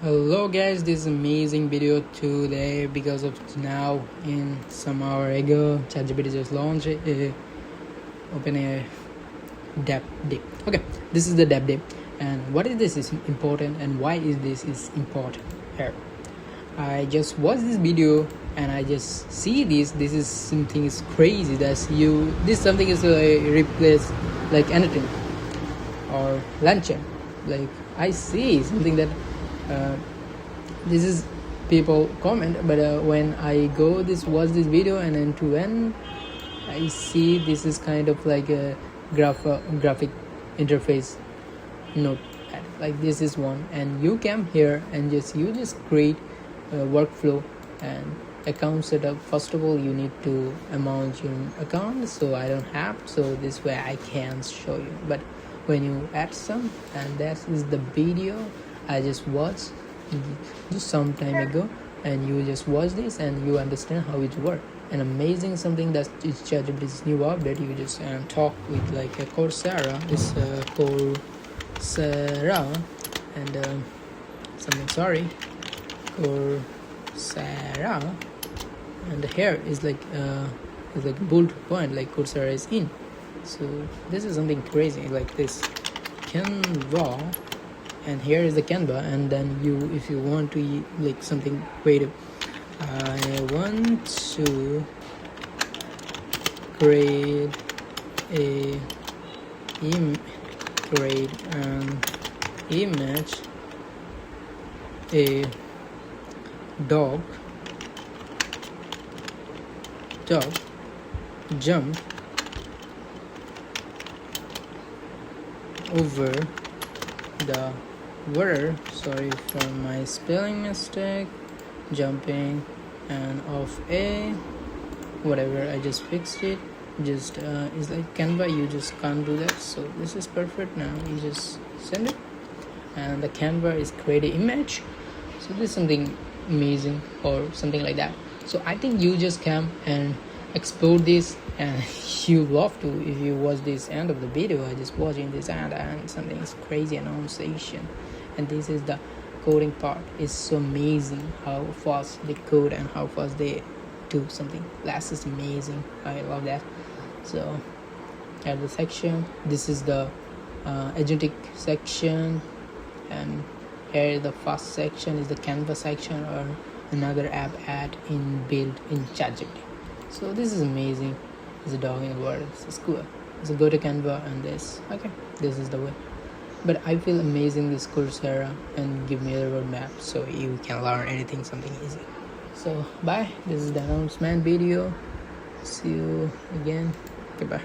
Hello guys, this is amazing video today because of now in some hour ago ChatGPT just launched OpenAI DevDay. Okay, this is the DevDay, and what is this is important and why is this is important here. I just watched this video and I just see this is something is crazy. This something is replace like anything or luncheon. Like I see something that this is people comment, but when I go watch this video and end to end, I see this is kind of like a graphic interface notepad. Like this is one, and you come here and you just create a workflow and account setup. First of all, you need to amount your account, so I don't have, so this way I can show you. But when you add some, and that is the video I just watched just some time ago, and you just watch this and you understand how it works. And amazing something that is ChatGPT's new update. You just talk with like a Coursera, and Coursera, and here is like bold point like Coursera is in. So this is something crazy like this Canva, and here is the Canva, and then if you want to like something creative, I want to create an image, a dog jump over the water. Sorry for my spelling mistake. Jumping and off a whatever, I just fixed it. Just it's like Canva, you just can't do that, so this is perfect. Now you just send it, and the Canva is create an image. So this is something amazing or something like that. So I think you just come and explore this, and you love to if you watch this end of the video. I just watching this and something is crazy annunciation, and this is the coding part. Is so amazing how fast they code and how fast they do something. That is amazing. I love that. So at the section, this is the agentic section, and here the first section is the Canva section or another app add in built in ChatGPT. So this is amazing. It's a dog in the world. It's cool. So go to Canva and this. Okay, this is the way. But I feel amazing this Coursera and give me a roadmap so you can learn anything, something easy. So bye. This is the announcement video. See you again. Goodbye.